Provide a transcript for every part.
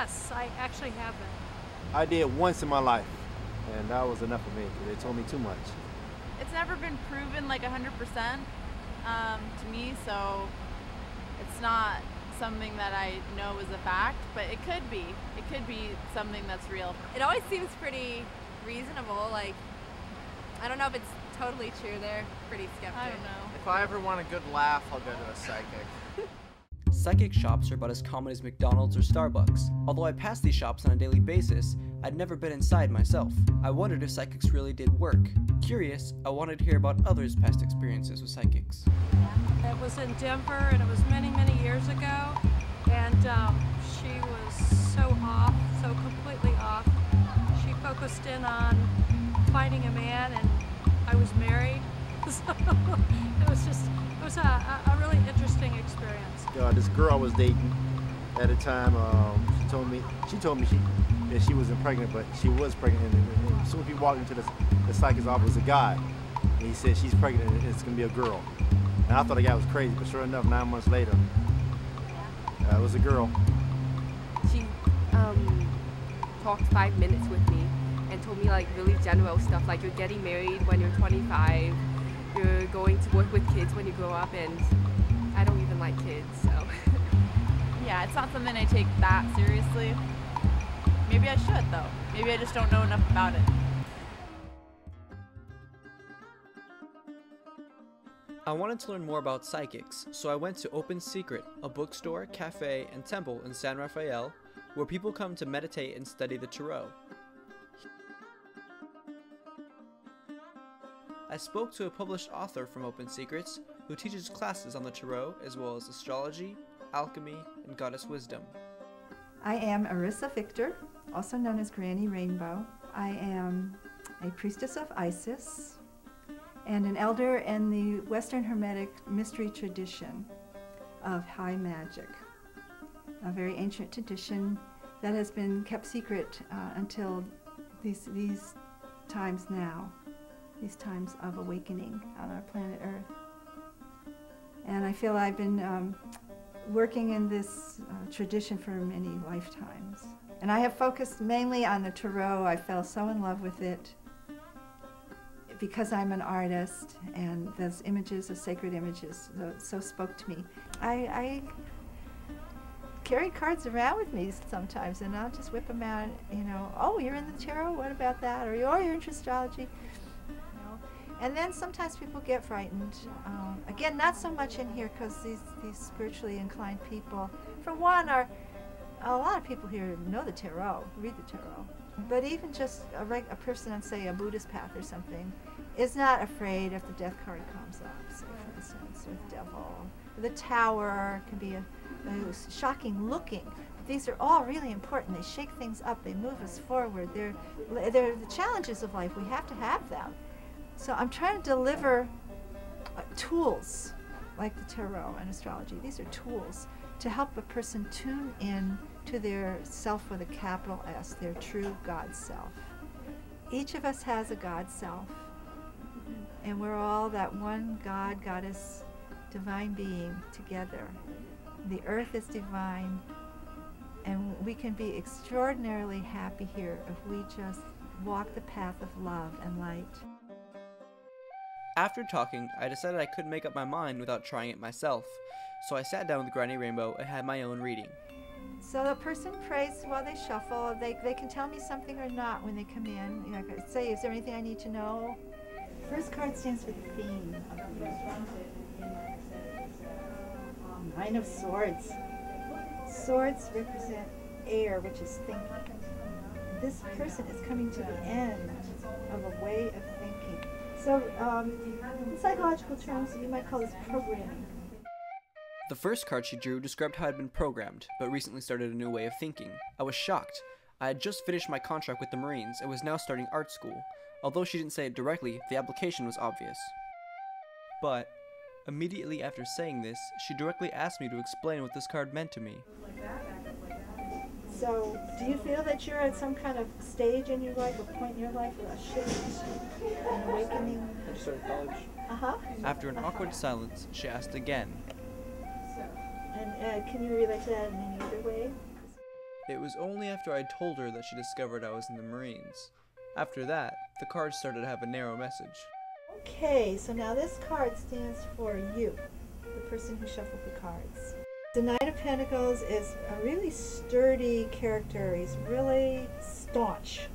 Yes, I actually have been. I did once in my life, and that was enough for me. They told me too much. It's never been proven like 100% to me, so it's not something that I know is a fact, but it could be. It could be something that's real. It always seems pretty reasonable. Like, I don't know if it's totally true. They're pretty skeptic. I don't know. If I ever want a good laugh, I'll go to a psychic. Psychic shops are about as common as McDonald's or Starbucks. Although I pass these shops on a daily basis, I'd never been inside myself. I wondered if psychics really did work. Curious, I wanted to hear about others' past experiences with psychics. It was in Denver, and it was many, many years ago, and she was so off, so completely off. She focused in on finding a man, and I was married, so it was a really interesting experience. This girl I was dating at the time, she told me that she wasn't pregnant, but she was pregnant. And as soon as we walked into the psychic's office, it was a guy, and he said she's pregnant and it's gonna be a girl. And I thought the guy was crazy, but sure enough, 9 months later, it was a girl. She talked 5 minutes with me and told me like really general stuff, like you're getting married when you're 25, you're going to work with kids when you grow up, and I don't even like kids, so. Yeah, it's not something I take that seriously. Maybe I should, though. Maybe I just don't know enough about it. I wanted to learn more about psychics, so I went to Open Secret, a bookstore, cafe, and temple in San Rafael, where people come to meditate and study the tarot. I spoke to a published author from Open Secrets who teaches classes on the tarot as well as astrology, alchemy, and goddess wisdom. I am Arissa Victor, also known as Granny Rainbow. I am a priestess of Isis and an elder in the Western Hermetic mystery tradition of high magic, a very ancient tradition that has been kept secret until these times now, these times of awakening on our planet Earth. And I feel I've been working in this tradition for many lifetimes. And I have focused mainly on the tarot. I fell so in love with it because I'm an artist, and those images, the sacred images, so spoke to me. I carry cards around with me sometimes, and I'll just whip them out, you know, oh, you're in the tarot, what about that? Or you're into astrology. And then sometimes people get frightened. Again, not so much in here, because these spiritually inclined people, for one, a lot of people here know the tarot, read the tarot. But even just a person on, say, a Buddhist path or something, is not afraid if the death card comes up, say, for instance, or the devil. The tower can be a shocking looking. But these are all really important. They shake things up. They move us forward. They're the challenges of life. We have to have them. So I'm trying to deliver tools like the tarot and astrology. These are tools to help a person tune in to their self with a capital S, their true God self. Each of us has a God self, and we're all that one God, Goddess, divine being together. The earth is divine, and we can be extraordinarily happy here if we just walk the path of love and light. After talking, I decided I couldn't make up my mind without trying it myself, so I sat down with Granny Rainbow and had my own reading. So the person prays while they shuffle. They can tell me something or not when they come in. You know, I could say, is there anything I need to know? First card stands for the theme of the Nine of Swords. Swords represent air, which is thinking. This person is coming to the end of a way of thinking. So in psychological terms, you might call this programming. The first card she drew described how I'd been programmed, but recently started a new way of thinking. I was shocked. I had just finished my contract with the Marines and was now starting art school. Although she didn't say it directly, the application was obvious. But immediately after saying this, she directly asked me to explain what this card meant to me. So, do you feel that you're at some kind of stage in your life, a point in your life, a shift, an awakening? I just started college. After an awkward silence, she asked again. And can you relate to that in any other way? It was only after I told her that she discovered I was in the Marines. After that, the cards started to have a narrow message. Okay, so now this card stands for you, the person who shuffled the cards. The Knight of Pentacles is a really sturdy character. He's really staunch.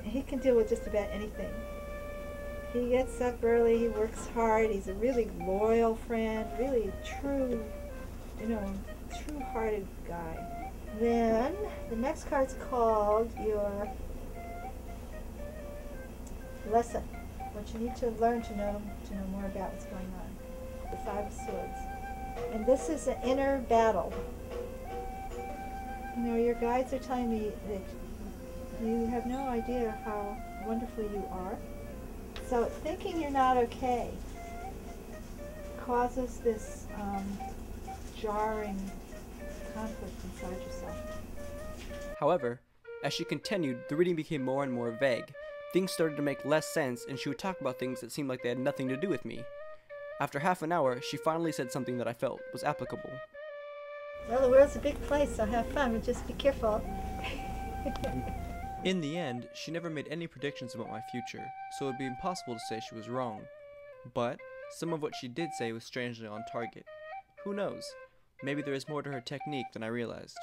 He can deal with just about anything. He gets up early, he works hard, he's a really loyal friend, really true, true-hearted guy. Then, the next card's called your lesson, what you need to learn to know more about what's going on. The Five of Swords. And this is an inner battle. Your guides are telling me that you have no idea how wonderful you are. So thinking you're not okay causes this jarring conflict inside yourself. However, as she continued, the reading became more and more vague. Things started to make less sense, and she would talk about things that seemed like they had nothing to do with me. After half an hour, she finally said something that I felt was applicable. Well, the world's a big place, so have fun, but just be careful. In the end, she never made any predictions about my future, so it would be impossible to say she was wrong. But some of what she did say was strangely on target. Who knows? Maybe there is more to her technique than I realized.